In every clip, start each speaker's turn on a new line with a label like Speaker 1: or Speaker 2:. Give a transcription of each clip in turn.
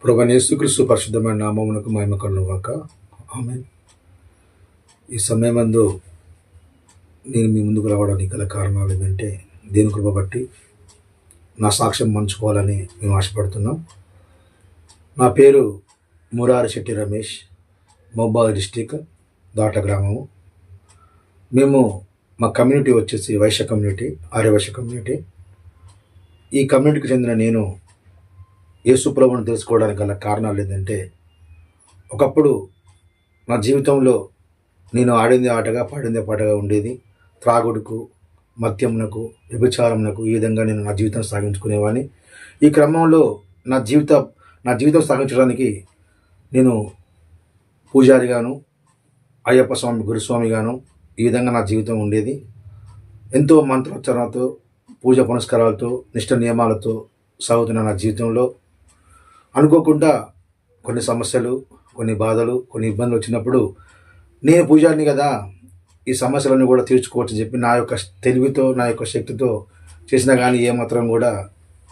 Speaker 1: ప్రభువైన యేసుక్రీస్తు పరిశుద్ధమైన నామమునకు మహిమ కలుగుగాక. ఆమేన్. ఈ సమయమందు నేను మీ ముందుకు రావడానికి గల కారణాలు ఏంటంటే, దేవుని కృప బట్టి నా సాక్ష్యం పంచుకోవాలని మేము ఆశపడుతున్నాం. నా పేరు మురారి శెట్టి రమేష్, మహబూబాబాద్ డిస్టిక్, దాట గ్రామము. మా కమ్యూనిటీ వచ్చేసి వైశ్య కమ్యూనిటీ, ఆర్యవైశ్య కమ్యూనిటీ. ఈ కమ్యూనిటీకి చెందిన నేను యేసు ప్రభువును తెలుసుకోవడానికి గల కారణాలు ఏంటంటే, ఒకప్పుడు నా జీవితంలో నేను ఆడింది ఆటగా పాడింది పాటగా ఉండేది. త్రాగుడుకు, మద్యమునకు, వ్యభిచారమునకు ఈ విధంగా నేను నా జీవితం సాగించుకునేవాడిని. ఈ క్రమంలో నా జీవితం సాగించడానికి నేను పూజారిగాను, అయ్యప్ప స్వామి గురుస్వామిగాను ఈ విధంగా నా జీవితం ఉండేది. ఎంతో మంత్రోచ్చరణతో, పూజ పునస్కారాలతో, నిష్ట నియమాలతో సాగుతున్న నా జీవితంలో అనుకోకుండా కొన్ని సమస్యలు, కొన్ని బాధలు, కొన్ని ఇబ్బందులు వచ్చినప్పుడు నేను పూజారిని కదా, ఈ సమస్యలన్నీ కూడా తీర్చుకోవచ్చు చెప్పి నా యొక్క తెలివితో, నా యొక్క శక్తితో చేసినా కానీ ఏమాత్రం కూడా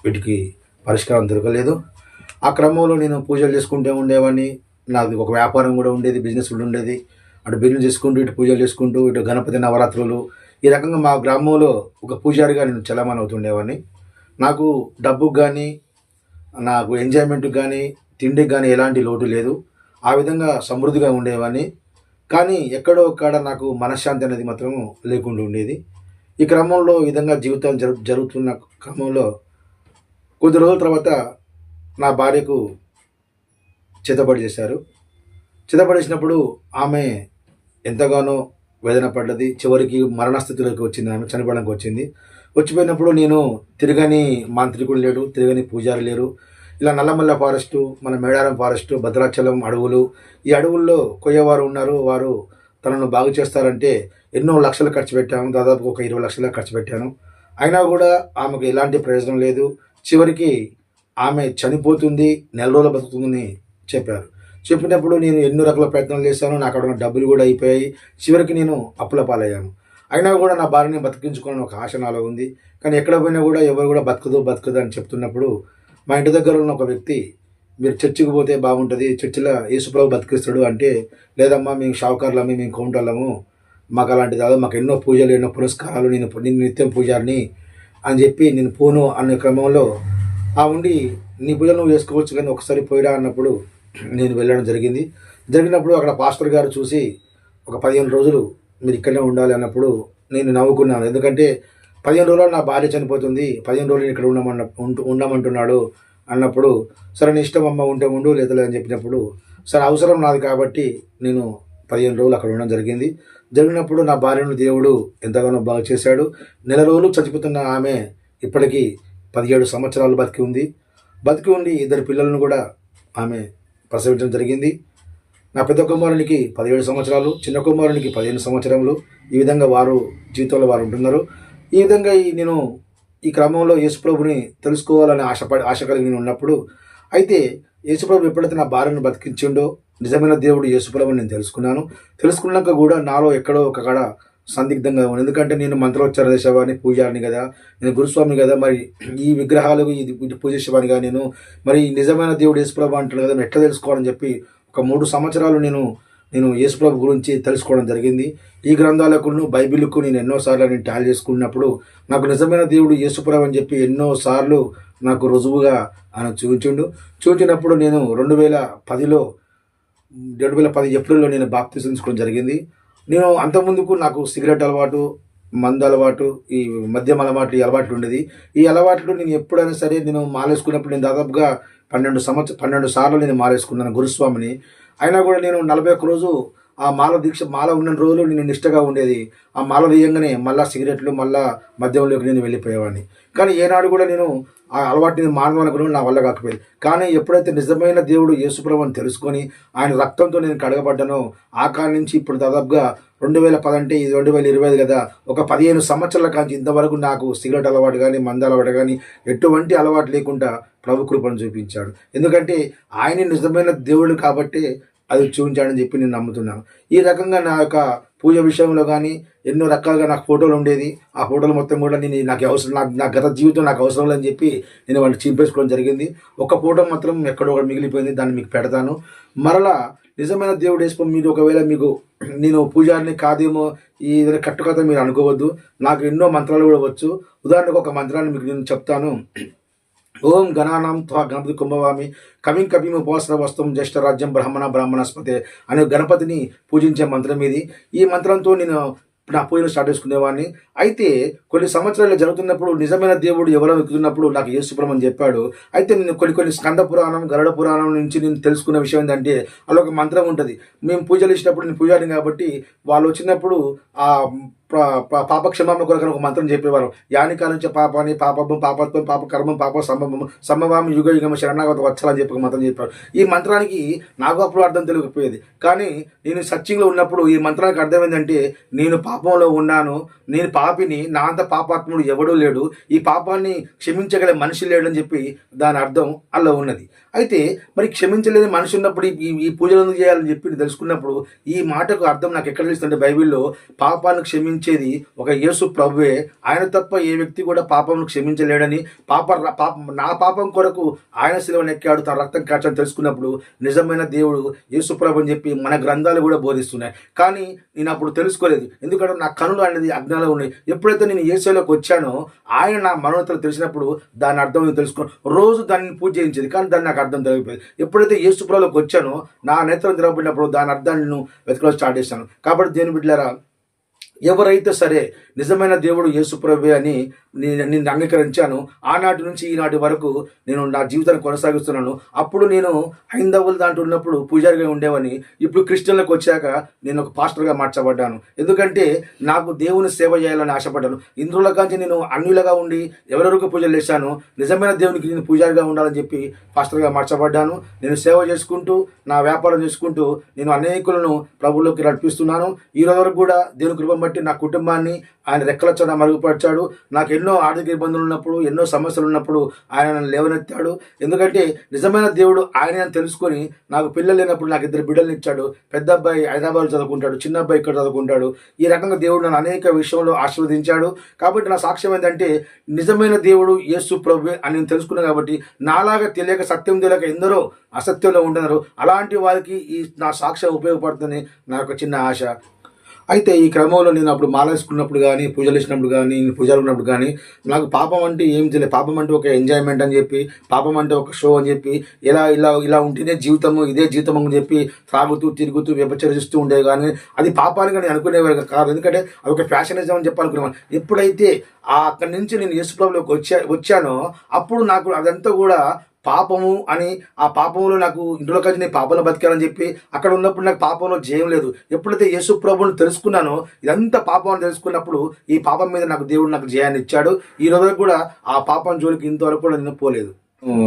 Speaker 1: వీటికి పరిష్కారం దొరకలేదు. ఆ క్రమంలో నేను పూజలు చేసుకుంటూ ఉండేవాడిని. నాకు ఒక వ్యాపారం కూడా ఉండేది, బిజినెస్ కూడా ఉండేది. అటు బిజినెస్ చేసుకుంటూ, ఇటు పూజలు చేసుకుంటూ, ఇటు గణపతి నవరాత్రులు, ఈ రకంగా మా గ్రామంలో ఒక పూజారిగా నేను చలామణి అవుతుండేవాడిని. నాకు డబ్బుకు కానీ, నాకు ఎంజాయ్మెంట్కి కానీ, తిండికి కానీ ఎలాంటి లోటు లేదు. ఆ విధంగా సమృద్ధిగా ఉండేవాడిని. కానీ ఎక్కడో ఒక్కడ నాకు మనశ్శాంతి అనేది మాత్రం లేకుండా ఉండేది. ఈ క్రమంలో ఈ విధంగా జీవితం జరుగుతున్న క్రమంలో కొద్ది రోజుల తర్వాత నా భార్యకు చేతబడి చేశారు. చేతబడేసినప్పుడు ఆమె ఎంతగానో వేదన పడ్డది. చివరికి మరణస్థితిలోకి వచ్చింది. ఆమె చనిపోవడానికి వచ్చింది. వచ్చిపోయినప్పుడు నేను తిరగని మాంత్రికుడు లేడు, తిరగని పూజారి లేరు. ఇలా నల్లమల్ల ఫారెస్టు, మన మేడారం ఫారెస్టు, భద్రాచలం అడవులు, ఈ అడవుల్లో కొయ్యవారు ఉన్నారు. వారు తనను బాగు చేస్తారంటే ఎన్నో లక్షలు ఖర్చు పెట్టాను. దాదాపు ఒక 20 లక్షల ఖర్చు పెట్టాను. అయినా కూడా ఆమెకు ఎలాంటి ప్రయోజనం లేదు. చివరికి ఆమె చనిపోతుంది, నెల రోజులు బతుకుతుందని చెప్పారు. చెప్పినప్పుడు నేను ఎన్నో రకాల ప్రయత్నాలు చేశాను. నాకు అక్కడ ఉన్న డబ్బులు కూడా అయిపోయాయి. చివరికి నేను అప్పుల పాలయ్యాను. అయినా కూడా నా భార్యని బతికించుకోవాలని ఒక ఆశ నాలో ఉంది. కానీ ఎక్కడ పోయినా కూడా ఎవరు కూడా బతకదు అని చెప్తున్నప్పుడు మా ఇంటి దగ్గర ఉన్న ఒక వ్యక్తి, మీరు చర్చికి పోతే బాగుంటుంది, చర్చిలో యేసుప్రభు బతికిస్తాడు అంటే, లేదమ్మా మేము షావుకారులమ్మి, మేము కౌంటర్లము, మాకు అలాంటిది కాదు, మాకు ఎన్నో పూజలు, ఎన్నో పురస్కారాలు, నేను నిత్యం పూజారిని అని చెప్పి నేను పోను అనే క్రమంలో ఉండి, నీ పూజలు నువ్వు చేసుకోవచ్చు కానీ ఒకసారి పోయిరా అన్నప్పుడు నేను వెళ్ళడం జరిగినప్పుడు అక్కడ పాస్టర్ గారు చూసి, ఒక 15 రోజులు మీరు ఇక్కడనే ఉండాలి అన్నప్పుడు నేను నవ్వుకున్నాను. ఎందుకంటే 15 రోజులు నా భార్య చనిపోతుంది, 15 రోజులు ఇక్కడ ఉండమంటున్నాడు అన్నప్పుడు, సరే నీ ఇష్టం అమ్మ, ఉంటే ఉండు లేదా అని చెప్పినప్పుడు, సరే అవసరం నాది కాబట్టి నేను 15 రోజులు అక్కడ ఉండడం జరిగినప్పుడు నా భార్యను దేవుడు ఎంతగానో బాగా చేశాడు. నెల రోజులు చచ్చిపోతున్న ఆమె ఇప్పటికీ 17 సంవత్సరాలు బతికి ఉండి 2 పిల్లలను కూడా ఆమె ప్రసవించడం జరిగింది. నా పెద్ద కుమారునికి 17 సంవత్సరాలు, చిన్న కుమారునికి 15 సంవత్సరములు. ఈ విధంగా వారు జీవితంలో వారు ఉంటున్నారు. ఈ విధంగా నేను ఈ క్రమంలో యేసుప్రభుని తెలుసుకోవాలని ఆశ కలిగి ఉన్నప్పుడు, అయితే యేసుప్రభు ఎప్పుడైతే నా భార్యను బతికించిండో, నిజమైన దేవుడు యేసుప్రభుని నేను తెలుసుకున్నాక కూడా నాలో ఎక్కడో ఒక కాడ సందిగ్ధంగా ఉంది. ఎందుకంటే నేను మంత్రోచ్చారణ చేసేవాడిని, పూజారిని కదా, నేను గురుస్వామిని కదా, మరి ఈ విగ్రహాలకు ఇది పూజ చేసేవాడిని కదా నేను, మరి నిజమైన దేవుడు యేసుప్రభు అంటాడు కదా, ఎట్లా తెలుసుకోవాలని చెప్పి ఒక 3 సంవత్సరాలు నేను యేసుప్రభు గురించి తెలుసుకోవడం జరిగింది. ఈ గ్రంథాలకు, బైబిల్కు నేను ఎన్నోసార్లు నేను టాల్ చేసుకున్నప్పుడు నాకు నిజమైన దేవుడు యేసుప్రభు అని చెప్పి ఎన్నోసార్లు నాకు రుజువుగా ఆయన చూపించినప్పుడు నేను 2010 ఏప్రిల్లో నేను బాప్తిసం తీసుకోవడం జరిగింది. నేను అంతకుముందుకు నాకు సిగరెట్ అలవాటు, మందు అలవాటు, ఈ మద్యం అలవాటు, ఈ అలవాట్లు ఉండేది. ఈ అలవాట్లు నేను ఎప్పుడైనా సరే నేను మాలేసుకున్నప్పుడు నేను దాదాపుగా 12 సార్లు నేను మాలేసుకున్నాను గురుస్వామిని. అయినా కూడా నేను 41 రోజు ఆ మాల ఉన్న రోజులు నేను నిష్టగా ఉండేది. ఆ మాల తీయంగానే మళ్ళీ సిగరెట్లు, మళ్ళీ మద్యంలోకి నేను వెళ్ళిపోయేవాడిని. కానీ ఏనాడు కూడా నేను ఆ అలవాటుని మానదనుకుని నా వల్ల కాకపోయింది. కానీ ఎప్పుడైతే నిజమైన దేవుడు యేసుప్రభుని తెలుసుకొని ఆయన రక్తంతో నేను కడగబడ్డానో, ఆ కాలం నుంచి ఇప్పుడు దాదాపుగా 2010 అంటే ఇది 2025 కదా, ఒక 15 సంవత్సరాల కాంచి ఇంతవరకు నాకు సిగరెట్ అలవాటు కానీ, మందు అలవాటు కానీ ఎటువంటి అలవాటు లేకుండా ప్రభు కృపను చూపించాడు. ఎందుకంటే ఆయన నిజమైన దేవుడు కాబట్టి అది చూపించాడని చెప్పి నేను నమ్ముతున్నాను. ఈ రకంగా నా యొక్క పూజ విషయంలో కానీ ఎన్నో రకాలుగా నాకు ఫోటోలు ఉండేది. ఆ ఫోటోలు మొత్తం కూడా నేను నాకు అవసరం, నా గత జీవితం నాకు అవసరం లేదని చెప్పి నేను వాటిని చింపేసుకోవడం జరిగింది. ఒక ఫోటో మాత్రం ఎక్కడో ఒకటి మిగిలిపోయింది, దాన్ని మీకు పెడతాను. మరలా నిజమైన దేవుడు వేసుకొని మీరు ఒకవేళ మీకు నేను పూజారిని కాదేమో ఈ ఏదైనా కట్టుకథ మీరు అనుకోవద్దు. నాకు ఎన్నో మంత్రాలు కూడా వచ్చు. ఉదాహరణకు ఒక మంత్రాన్ని మీకు నేను చెప్తాను. ఓం గణానాం త్వా గణపతి కుంభవామి కవిం కవిం ఉపవాసన వస్తం జ్యేష్ఠ రాజ్యం బ్రహ్మణస్పతే అనే గణపతిని పూజించే మంత్రం ఇది. ఈ మంత్రంతో నేను నా పూజలు స్టార్ట్ చేసుకునేవాడిని. అయితే కొన్ని సంవత్సరాలు జరుగుతున్నప్పుడు నిజమైన దేవుడు ఎవరో వెతుకుతున్నప్పుడు నాకు యేసుప్రభు అని చెప్పాడు. అయితే నేను కొన్ని స్కంద పురాణం, గరుడ పురాణం నుంచి నేను తెలుసుకున్న విషయం ఏంటంటే అలా ఒక మంత్రం ఉంటుంది. మేము పూజలు ఇచ్చినప్పుడు నేను పూజారిని కాబట్టి వాళ్ళు వచ్చినప్పుడు ఆ పాప క్షమాపణ కొరకు ఒక మంత్రం చెప్పేవారు. యానికాల నుంచి పాపాన్ని పాపం పాపత్వం పాప కర్మం పాప సంభవం సంభవామి యుగ యుగమ శరణాగత వచ్చాలని చెప్పి ఒక మంత్రం చెప్పారు. ఈ మంత్రానికి నాకు అప్పుడు అర్థం తెలియకపోయేది. కానీ నేను సర్చింగ్లో ఉన్నప్పుడు ఈ మంత్రానికి అర్థం ఏంటంటే నేను పాపంలో ఉన్నాను, నేను పాపిని, నా అంత పాపాత్ముడు ఎవడూ లేడు, ఈ పాపాన్ని క్షమించగల మనిషి లేడని చెప్పి దాని అర్థం అలా ఉన్నది. అయితే మరి క్షమించలేని మనిషి ఉన్నప్పుడు ఈ పూజలు ఎందుకు చేయాలని చెప్పి తెలుసుకున్నప్పుడు ఈ మాటకు అర్థం నాకు ఎక్కడ తెలుస్తుంటే బైబిల్లో పాపాలను క్షమించేది ఒక యేసు ప్రభువే. ఆయన తప్ప ఏ వ్యక్తి కూడా పాపంను క్షమించలేడని, నా పాపం కొరకు ఆయన శిలువను ఎక్కాడు, తన రక్తం కాచని తెలుసుకున్నప్పుడు నిజమైన దేవుడు యేసు ప్రభు అని చెప్పి మన గ్రంథాలు కూడా బోధిస్తున్నాయి. కానీ నేను అప్పుడు తెలుసుకోలేదు, ఎందుకంటే నా కనులు అనేది అజ్ఞానంలో ఉన్నాయి. ఎప్పుడైతే నేను యేసులోకి వచ్చానో ఆయన నా మనోన్నతలు తెలిసినప్పుడు దాని అర్థం నేను తెలుసుకున్నాను. రోజు దాన్ని పూజ చేయించేది, కానీ దాన్ని నాకు అర్థం తెలియపోయింది. ఎప్పుడైతే యేసు ప్రభువులోకి వచ్చానో నా నేత్రం తెరవబడినప్పుడు దాని అర్థాన్ని నేను వెతకడం స్టార్ట్ చేశాను. కాబట్టి దేవుని బిడ్డలారా, ఎవరైతే సరే నిజమైన దేవుడు యేసు ప్రభువే అని నేను అంగీకరించాను, ఆనాటి నుంచి ఈనాటి వరకు నేను నా జీవితాన్ని కొనసాగిస్తున్నాను. అప్పుడు నేను హైందవుల దాంట్లో ఉన్నప్పుడు పూజారిగా ఉండేవాడిని. ఇప్పుడు క్రిస్టియన్లకు వచ్చాక నేను ఒక పాస్టర్గా మార్చబడ్డాను. ఎందుకంటే నాకు దేవుని సేవ చేయాలని ఆశపడ్డాను. ఇంద్రుల కాంచి నేను అన్యులుగా ఉండి ఎవరెవరికి పూజలు చేశాను, నిజమైన దేవునికి నేను పూజారిగా ఉండాలని చెప్పి పాస్టర్గా మార్చబడ్డాను. నేను సేవ చేసుకుంటూ నా వ్యాపారం చేసుకుంటూ నేను అనేకులను ప్రభువులోకి నడిపిస్తున్నాను. ఈ రోజు వరకు కూడా దేవుని కృపను బట్టి నా కుటుంబాన్ని ఆయన రెక్కల చోట మరుగుపరిచాడు. నాకు ఎన్నో ఆర్థిక ఇబ్బందులు ఉన్నప్పుడు, ఎన్నో సమస్యలు ఉన్నప్పుడు ఆయన నన్ను లేవనెత్తాడు. ఎందుకంటే నిజమైన దేవుడు ఆయన తెలుసుకొని నాకు పిల్లలు లేనప్పుడు నాకు 2 బిడ్డలను ఇచ్చాడు. పెద్ద అబ్బాయి హైదరాబాద్ చదువుకుంటాడు, చిన్న అబ్బాయి ఇక్కడ చదువుకుంటాడు. ఈ రకంగా దేవుడు నన్ను అనేక విషయంలో ఆశీర్వదించాడు. కాబట్టి నా సాక్ష్యం ఏంటంటే నిజమైన దేవుడు యేసు ప్రభువే అని నేను తెలుసుకున్నాను. కాబట్టి నాలాగా తెలియక సత్యం తెలియక ఎందరో అసత్యంలో ఉంటున్నారు. అలాంటి వారికి ఈ నా సాక్ష్యం ఉపయోగపడుతుందని నా యొక్క చిన్న ఆశ. అయితే ఈ క్రమంలో నేను అప్పుడు మాలేసుకున్నప్పుడు కానీ, పూజలు వేసినప్పుడు కానీ, పూజలు ఉన్నప్పుడు కానీ నాకు పాపం అంటే ఏం తెలియదు. పాపం అంటే ఒక ఎంజాయ్మెంట్ అని చెప్పి, పాపం అంటే ఒక షో అని చెప్పి, ఇలా ఉంటేనే జీవితము, ఇదే జీవితం అని చెప్పి త్రాగుతూ తిరుగుతూ వ్యభిచరిస్తూ ఉండేది. కానీ అది పాపానికి నేను అనుకునేవారు కాదు. ఎందుకంటే అది ఒక ఫ్యాషనిజం అని చెప్పి అనుకునేవాడు. ఎప్పుడైతే అక్కడి నుంచి నేను యేసు ప్రభువులోకి వచ్చానో అప్పుడు నాకు అదంతా కూడా పాపము అని, ఆ పాపంలో నాకు ఇంట్లో కలిసి నేను పాపంలో బతికాలని చెప్పి అక్కడ ఉన్నప్పుడు నాకు పాపంలో జయం లేదు. ఎప్పుడైతే యేసు ప్రభువుని తెలుసుకున్నానో ఇదంతా పాపం అని తెలుసుకున్నప్పుడు ఈ పాపం మీద నాకు దేవుడు నాకు జయాన్ని ఇచ్చాడు. ఈ రోజు కూడా ఆ పాపం జోలికి ఇంతవరకు కూడా నేను పోలేదు.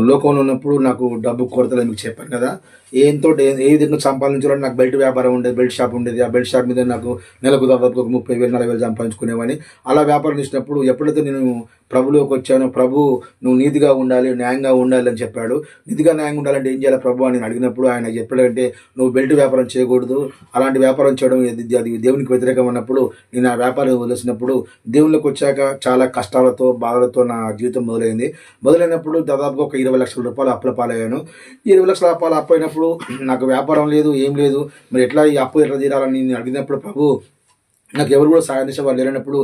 Speaker 1: లోకంలో ఉన్నప్పుడు నాకు డబ్బు కొరతలని మీకు చెప్పాను కదా. ఏ విధంగా సంపాదించాలని నాకు బెల్ట్ వ్యాపారం ఉండేది, బెల్ట్ షాప్ ఉండేది. ఆ బెల్ట్ షాప్ మీద నాకు నెలకు దాదాపు ఒక 30,000 40,000 సంపాదించుకునేవాడిని. అలా వ్యాపారం చేసినప్పుడు ఎప్పుడైతే నేను ప్రభులోకి వచ్చానో, ప్రభు నువ్వు నీతిగా ఉండాలి, న్యాయంగా ఉండాలి అని చెప్పాడు. నీతిగా న్యాయంగా ఉండాలంటే ఏం చేయాలి ప్రభు అని నేను అడిగినప్పుడు ఆయన చెప్పాడంటే నువ్వు బెల్ట్ వ్యాపారం చేయకూడదు, అలాంటి వ్యాపారం చేయడం అది దేవునికి వ్యతిరేకం అన్నప్పుడు నేను ఆ వ్యాపారం వదిలేసినప్పుడు దేవుళ్ళకి వచ్చాక చాలా కష్టాలతో బాధలతో నా జీవితం మొదలైనప్పుడు దాదాపుగా ఒక 20 లక్షల రూపాయలు అప్పుల పాలయ్యాను. 20 లక్షల రూపాయలు అప్పు అయినప్పుడు నాకు వ్యాపారం లేదు, ఏం లేదు. మరి ఎట్లా ఈ అప్పు ఎట్లా తీరాలని నేను అడిగినప్పుడు ప్రభు నాకు ఎవరు కూడా సాయం చేసే వాళ్ళు లేనప్పుడు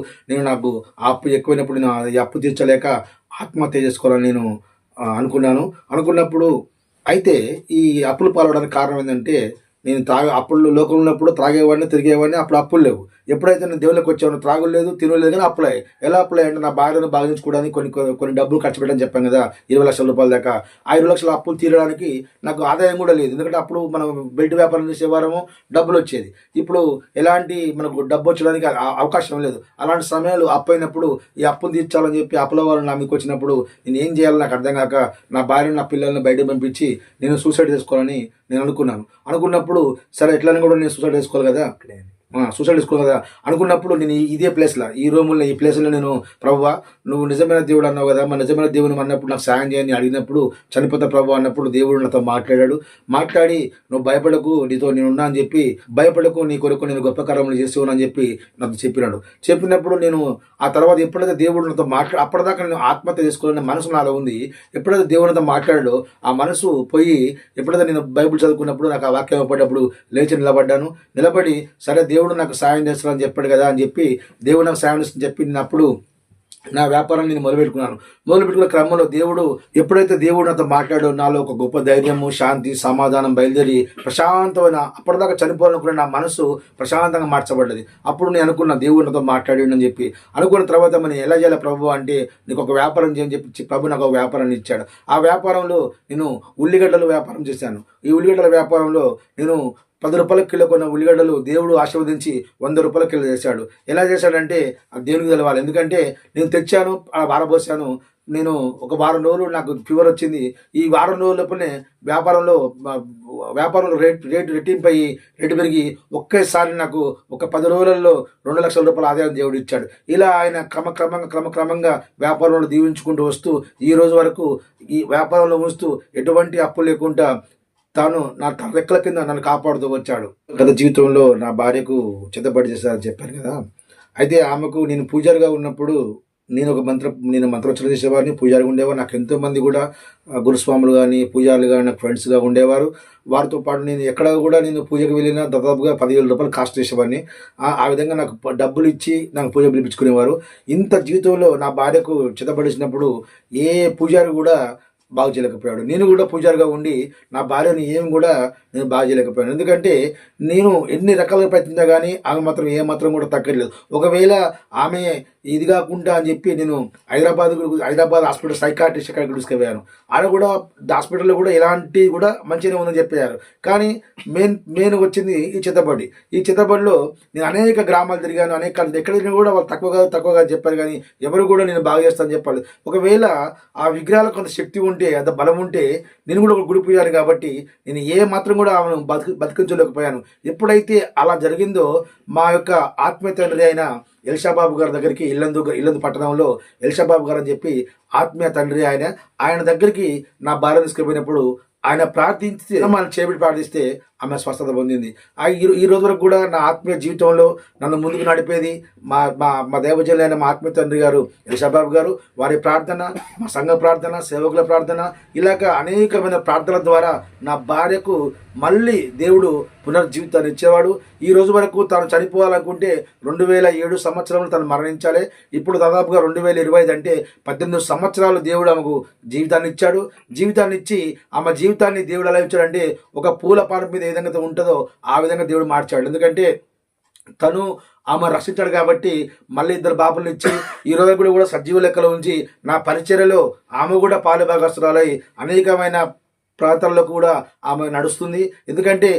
Speaker 1: నాకు అప్పు ఎక్కువైనప్పుడు నేను ఈ అప్పు తీర్చలేక ఆత్మహత్య చేసుకోవాలని నేను అనుకున్నప్పుడు అయితే ఈ అప్పులు పాలవడానికి కారణం ఏంటంటే నేను అప్పులు లోకంలో ఉన్నప్పుడు త్రాగేవాడిని, తిరిగేవాడిని. అప్పుడు అప్పులు లేవు. ఎప్పుడైతే నేను దేవుళ్ళకి వచ్చాను త్రాగులు లేదు, తినలేదు, కానీ అప్పులై ఎలా అప్పులై అంటే నా భార్యను బాధించుకోవడానికి కొన్ని డబ్బులు ఖర్చు పెట్టని చెప్పాను కదా, 20 లక్షల రూపాయల దాకా. ఆ 20 లక్షల అప్పులు తీరడానికి నాకు ఆదాయం కూడా లేదు. ఎందుకంటే అప్పుడు మనం బెల్ట్ వ్యాపారం చేసేవారము, డబ్బులు వచ్చేది. ఇప్పుడు ఎలాంటి మనకు డబ్బు వచ్చడానికి అవకాశం లేదు. అలాంటి సమయాలు అప్పు అయినప్పుడు ఈ అప్పును తీర్చాలని చెప్పి అప్పుల వాళ్ళు నా మీకు వచ్చినప్పుడు నేను ఏం చేయాలో నాకు అర్థం కాక నా భార్యను, నా పిల్లల్ని బయటకు పంపించి నేను సూసైడ్ చేసుకోవాలని నేను అనుకున్నప్పుడు సరే ఎట్లని కూడా నేను సూసైడ్ చేసుకోవాలి కదా. సూసైడ్ చేసుకో కదా అనుకున్నప్పుడు నేను ఇదే ప్లేస్లో ఈ రూముల్లో ఈ ప్లేస్లో నేను ప్రభువా నువ్వు నిజమైన దేవుడు అన్నావు కదా, మన నిజమైన దేవుని అన్నప్పుడు నాకు సాయం చేయని అడిగినప్పుడు చనిపోతా ప్రభు అన్నప్పుడు దేవుడు నాతో మాట్లాడి నువ్వు భయపడకు, నీతో నేను ఉన్నా అని చెప్పి, భయపడకు, నీ కొరకు నేను గొప్ప కార్యములు చేసేవాను అని చెప్పి నాకు చెప్పినప్పుడు నేను ఆ తర్వాత ఎప్పుడైతే దేవుడు నాతో అప్పటిదాకా నేను ఆత్మహత్య చేసుకోవాలనే మనసు నాలో ఉంది. ఎప్పుడైతే దేవుడు నాతో మాట్లాడాడో ఆ మనసు పోయి, ఎప్పుడైతే నేను బైబిల్ చదువుకున్నప్పుడు నాకు ఆ వాక్యం పడ్డప్పుడు లేచి నిలబడి సరే దేవుడు నాకు సాయం చేస్తానని చెప్పాడు కదా అని చెప్పి, దేవుడు నాకు సాయం చేస్తానని చెప్పినప్పుడు నా వ్యాపారాన్ని నేను మొదలుపెట్టుకున్న క్రమంలో ఎప్పుడైతే దేవుడు నాతో మాట్లాడో నాలో ఒక గొప్ప ధైర్యము, శాంతి, సమాధానం బయలుదేరి ప్రశాంతమైన, అప్పటిదాకా చనిపోవాలనుకున్న నా మనసు ప్రశాంతంగా మార్చబడ్డది. అప్పుడు నేను అనుకున్న దేవుడు నాతో మాట్లాడాడని చెప్పి అనుకున్న తర్వాత మనం ఎలా చేయాలి ప్రభు అంటే, నీకు ఒక వ్యాపారం చేయని చెప్పి ప్రభు నాకు ఒక వ్యాపారాన్ని ఇచ్చాడు. ఆ వ్యాపారంలో నేను ఉల్లిగడ్డల వ్యాపారం చేశాను. ఈ ఉల్లిగడ్డల వ్యాపారంలో నేను 10 రూపాయల కిలో కొన్న ఉల్లిగడ్డలు దేవుడు ఆశీర్వదించి 100 రూపాయల కిలో చేశాడు. ఎలా చేశాడంటే ఆ దేవునికి తెలవాలి. ఎందుకంటే నేను తెచ్చాను, వారబోసాను. నేను ఒక వారం రోజులు నాకు ఫీవర్ వచ్చింది. ఈ వారం రోజుల లోపలనే వ్యాపారంలో రేటు రెట్టింపు అయ్యి రేటు పెరిగి ఒకేసారి నాకు ఒక 10 రోజులలో 2 లక్షల రూపాయల ఆదాయం దేవుడు ఇచ్చాడు. ఇలా ఆయన క్రమక్రమంగా వ్యాపారంలో దీవించుకుంటూ వస్తూ ఈ రోజు వరకు ఈ వ్యాపారంలో ఉంచుతూ ఎటువంటి అప్పు లేకుండా తాను నా రెక్కల కింద నన్ను కాపాడుతూ వచ్చాడు. గత జీవితంలో నా భార్యకు చిత్తపడి చేశారని చెప్పాను కదా. అయితే ఆమెకు నేను పూజారిగా ఉన్నప్పుడు నేను మంత్రోచ్చరణ చేసేవాడిని, పూజారిగా ఉండేవారు. నాకు ఎంతోమంది కూడా గురుస్వాములు కానీ పూజారులు కానీ నాకు ఫ్రెండ్స్గా ఉండేవారు. వారితో పాటు నేను ఎక్కడ కూడా నేను పూజకు వెళ్ళినా దాదాపుగా 10,000 రూపాయలు కాస్ట్ చేసేవాడిని. ఆ విధంగా నాకు డబ్బులు ఇచ్చి నాకు పూజ పిలిపించుకునేవారు. ఇంత జీవితంలో నా భార్యకు చిత్తపడిసినప్పుడు ఏ పూజారి కూడా బాగు చేయలేకపోయాడు. నేను కూడా పూజారిగా ఉండి నా భార్యని కూడా నేను బాగు చేయలేకపోయాను. ఎందుకంటే నేను ఎన్ని రకాలుగా ప్రయత్నించా కానీ ఆమె మాత్రం ఏమాత్రం కూడా తగ్గట్లేదు. ఒకవేళ ఆమె ఇది కాకుండా అని చెప్పి నేను హైదరాబాద్ హాస్పిటల్ సైకాట్రిస్ట్ అక్కడికి తీసుకుపోయాను. ఆడ కూడా హాస్పిటల్లో కూడా ఎలాంటి కూడా మంచిగానే ఉందని చెప్పారు. కానీ మెయిన్ వచ్చింది ఈ చిత్తబడిలో నేను అనేక గ్రామాలు తిరిగాను, ఎక్కడికి కూడా వాళ్ళు తక్కువగా చెప్పారు. కానీ ఎవరు కూడా నేను బాగు చేస్తానని చెప్పాలి. ఒకవేళ ఆ విగ్రహాలకు కొంత శక్తి ఉంటే, అంత బలం ఉంటే నేను కూడా ఒక గుడి పూజాను కాబట్టి నేను ఏ మాత్రం కూడా ఆమెను బతికించలేకపోయాను. ఎప్పుడైతే అలా జరిగిందో మా యొక్క ఆత్మీయ తండ్రి అయిన ఎల్షాబాబు గారి దగ్గరికి ఇల్లందు పట్టణంలో ఎల్షాబాబు గారు అని చెప్పి ఆత్మీయ తండ్రి ఆయన దగ్గరికి నా భార్య తీసుకుపోయినప్పుడు ఆయన ప్రార్థించి మనం చేపట్టి ప్రార్థిస్తే ఆమె స్వస్థత పొందింది. ఈ రోజు వరకు కూడా నా ఆత్మీయ జీవితంలో నన్ను ముందుకు నడిపేది మా దేవజనులైన మా ఆత్మీయ తండ్రి గారు ఎల్షాబాబు గారు. వారి ప్రార్థన, మా సంఘ ప్రార్థన, సేవకుల ప్రార్థన, ఇలాగ అనేకమైన ప్రార్థనల ద్వారా నా భార్యకు మళ్ళీ దేవుడు పునర్జీవితాన్ని ఇచ్చేవాడు. ఈ రోజు వరకు తాను చనిపోవాలనుకుంటే 2007 సంవత్సరంలో తను మరణించాలి. ఇప్పుడు దాదాపుగా 2025 అంటే 18 సంవత్సరాలు దేవుడు ఆమెకు జీవితాన్ని ఇచ్చాడు. జీవితాన్ని ఇచ్చి ఆమె జీవితాన్ని దేవుడు ఎలా ఇచ్చాడంటే ఒక పూల పానం మీద ఏ విధంగా ఉంటుందో ఆ విధంగా దేవుడు మార్చాడు. ఎందుకంటే తను ఆమె రక్షించాడు కాబట్టి మళ్ళీ 2 బాబులను ఇచ్చి ఈ రోజు కూడా సజీవ లెక్కలో ఉంచి నా పరిచర్యలో ఆమె కూడా పాలుభాగస్తురాలై అనేకమైన ప్రాంతాల్లో కూడా ఆమె నడుస్తుంది. ఎందుకంటే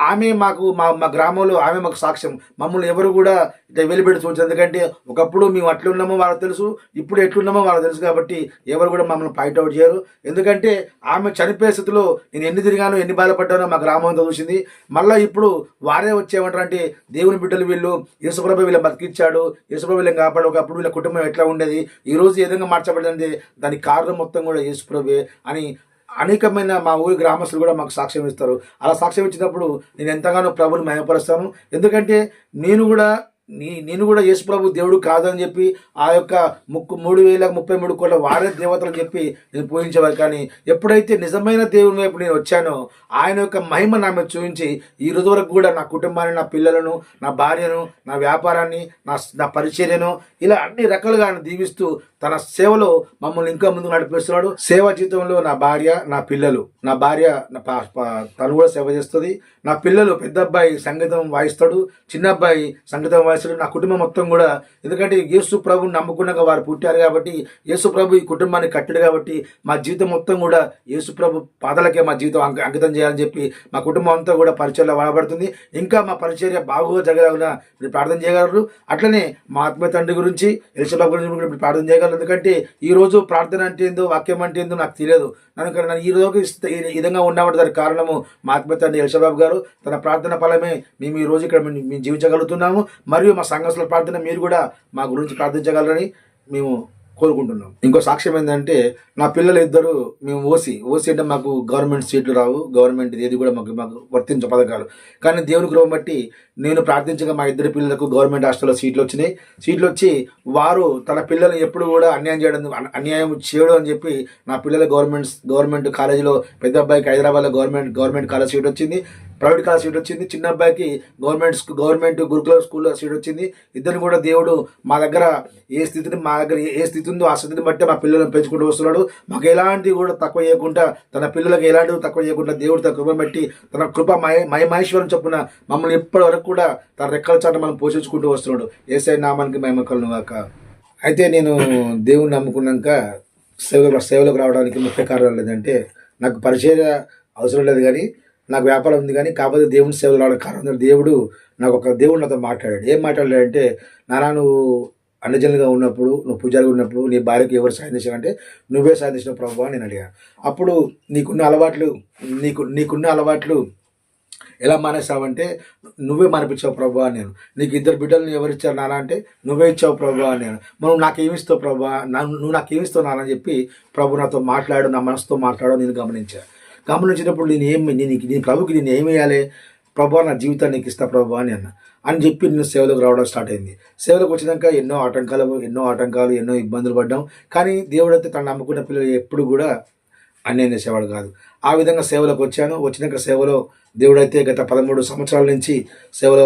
Speaker 1: ఆమె మాకు మా గ్రామంలో ఆమె మాకు సాక్ష్యం. మమ్మల్ని ఎవరు కూడా ఇట్లా వెలిపెట్టి చూడచ్చు. ఎందుకంటే ఒకప్పుడు మేము అట్లున్నామో వాళ్ళకి తెలుసు, ఇప్పుడు ఎట్లున్నామో వాళ్ళకి తెలుసు. కాబట్టి ఎవరు కూడా మమ్మల్ని పాయింట్అవుట్ చేయరు. ఎందుకంటే ఆమె చనిపోయే స్థితిలో నేను ఎన్ని తిరిగానో ఎన్ని బాధపడ్డానో మా గ్రామం అంతా చూసింది. మళ్ళీ ఇప్పుడు వారే వచ్చేమంటారు అంటే దేవుని బిడ్డలు వీళ్ళు, యేసుప్రభు వీళ్ళని బతికిచ్చాడు, యేసుప్రభు వీళ్ళని కాపాడు. ఒకప్పుడు వీళ్ళ కుటుంబం ఎట్లా ఉండేది, ఈ రోజు ఏ విధంగా మార్చబడింది, దానికి కారణం మొత్తం కూడా యేసుప్రభువే అని అనేకమైన మా ఊరి గ్రామస్తులు కూడా మాకు సాక్ష్యం ఇస్తారు. అలా సాక్ష్యం ఇచ్చినప్పుడు నేను ఎంతగానో ప్రభుని మహిమపరుస్తాను. ఎందుకంటే నేను కూడా యేసు ప్రభు దేవుడు కాదని చెప్పి ఆ యొక్క 3,033 కోట్ల వారే దేవతలు చెప్పి నేను పూజించేవారు. కానీ ఎప్పుడైతే నిజమైన దేవుని వైపు నేను వచ్చానో ఆయన యొక్క మహిమ నా మీద చూపించి ఈ రోజు వరకు కూడా నా కుటుంబాన్ని, నా పిల్లలను, నా భార్యను, నా వ్యాపారాన్ని, నా పరిచర్యను ఇలా అన్ని రకాలుగా ఆయన దీవిస్తూ తన సేవలో మమ్మల్ని ఇంకా ముందుకు నడిపిస్తున్నాడు. సేవా జీవితంలో నా భార్య, నా పిల్లలు, నా భార్య తను కూడా సేవ చేస్తుంది. నా పిల్లలు, పెద్ద అబ్బాయి సంగీతం వాయిస్తాడు, చిన్న అబ్బాయి సంగీతం వాయిస్తాడు. అసలు నా కుటుంబం మొత్తం కూడా, ఎందుకంటే యేసు ప్రభుని నమ్ముకున్నాక వారు పుట్టారు కాబట్టి, యేసు ప్రభు ఈ కుటుంబాన్ని కట్టాడు కాబట్టి మా జీవితం మొత్తం కూడా యేసు ప్రభు పాదాలకే మా జీవితం అంకితం చేయాలని చెప్పి మా కుటుంబం అంతా కూడా పరిచర్యలో వాడబడుతుంది. ఇంకా మా పరిచర్య బాగుగా జరగాలన్నా మీరు ప్రార్థన చేయగలరు. అట్లనే మా ఆత్మీయ తండ్రి గురించి, ఎలిషబాబు గురించి కూడా మీరు ప్రార్థన చేయగలరు. ఎందుకంటే ఈ రోజు ప్రార్థన అంటే ఏందో, వాక్యం అంటే ఏందో నాకు తెలియదు. నన్ను ఈ రోజు ఈ విధంగా ఉన్నవాడు దానికి కారణము మా ఆత్మీయ తండ్రి ఎలిషబాబు గారు. తన ప్రార్థన ఫలమే మేము ఈ రోజు ఇక్కడ మేము జీవించగలుగుతున్నాము. మరియు మా సంఘస్థుల ప్రార్థన మీరు కూడా మా గురించి ప్రార్థించగలరని మేము కోరుకుంటున్నాం. ఇంకో సాక్ష్యం ఏంటంటే, నా పిల్లలు ఇద్దరు, మేము ఓసీ అంటే మాకు గవర్నమెంట్ సీట్లు రావు, గవర్నమెంట్ ఏది కూడా మాకు వర్తించే పథకాలు. కానీ దేవుని కృప బట్టి నేను ప్రార్థించగా మా ఇద్దరు పిల్లలకు గవర్నమెంట్ హాస్టల్లో సీట్లు వచ్చినాయి. సీట్లు వచ్చి వారు తన పిల్లల్ని ఎప్పుడు కూడా అన్యాయం చేయడం అని చెప్పి నా పిల్లల గవర్నమెంట్ కాలేజీలో, పెద్ద అబ్బాయికి హైదరాబాద్లో గవర్నమెంట్ కాలేజ్ సీట్ వచ్చింది, ప్రైవేట్ కాలేజ్ సీట్ వచ్చింది. చిన్న అబ్బాయికి గవర్నమెంట్ గురుకుల స్కూల్లో సీట్ వచ్చింది. ఇద్దరిని కూడా దేవుడు మా దగ్గర ఏ స్థితి ఉందో ఆ స్థితిని బట్టి మా పిల్లలను పెంచుకుంటూ వస్తున్నాడు. మాకు ఎలాంటివి కూడా తక్కువ చేయకుండా, తన పిల్లలకు ఎలాంటివి తక్కువ చేయకుండా దేవుడు తన కృప బట్టి, తన కృప మహేశ్వరం చొప్పున మమ్మల్ని ఇప్పటి వరకు కూడా తన రెక్కల చాట మనం పోషించుకుంటూ వస్తున్నాడు. యేసయ్య నామానికి మహిమ కలుగును గాక. అయితే నేను దేవుని నమ్ముకున్నాక సేవలకు రావడానికి ముఖ్య కారణం లేదంటే, నాకు పరిచర్య అవసరం లేదు కానీ నాకు వ్యాపారం ఉంది. కానీ కాకపోతే దేవుని సేవలు రావడానికి కారణం దేవుడు నాతో మాట్లాడాడు. ఏం మాట్లాడాడంటే, నానా నువ్వు అన్నజనులుగా ఉన్నప్పుడు, నువ్వు పూజారిగా ఉన్నప్పుడు నీ భార్యకు ఎవరు సాయం చేశారంటే నువ్వే సాయం చేసిన ప్రభువా అని నేను అడిగాను. అప్పుడు నీకున్న అలవాట్లు ఎలా మానేసావంటే, నువ్వే మానిపించావు ప్రభువా అని నేను. నీకు ఇద్దరు బిడ్డలను ఎవరు ఇచ్చారు నాన్న అంటే, నువ్వే ఇచ్చావు ప్రభువా అని నేను. మనం నాకేమిస్తావు ప్రభువా, నువ్వు నాకేమిస్తావు నాన్న అని చెప్పి ప్రభు నాతో మాట్లాడు, నా మనసుతో మాట్లాడు నేను గమనించినప్పుడు నేను ప్రభుకి నేను ఏమి వేయాలి ప్రభువా, నా జీవితాన్ని నీకు ఇస్తా ప్రభువా అని చెప్పి నేను సేవలకు రావడం స్టార్ట్ అయింది. సేవలకు వచ్చినాక ఎన్నో ఆటంకాలు ఎన్నో ఇబ్బందులు పడ్డాం. కానీ దేవుడైతే తను నమ్ముకున్న పిల్లలు ఎప్పుడు కూడా అన్యాయం చేసేవాడు కాదు. ఆ విధంగా సేవలకు వచ్చినాక సేవలో దేవుడైతే గత 13 సంవత్సరాల నుంచి సేవలో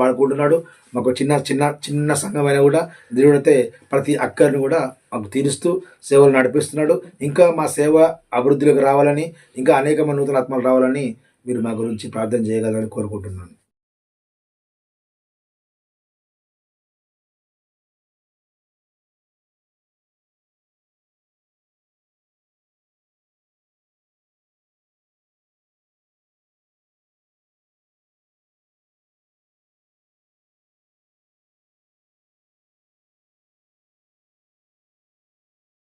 Speaker 1: వాడుకుంటున్నాడు. మాకు చిన్న సంఘమైనా కూడా దేవుడైతే ప్రతి అక్కరిని కూడా మాకు తీరుస్తూ సేవలు నడిపిస్తున్నాడు. ఇంకా మా సేవ అభివృద్ధిలోకి రావాలని, ఇంకా అనేక నూతన ఆత్మలు రావాలని మీరు మా గురించి ప్రార్థన చేయగలరని కోరుకుంటున్నాను.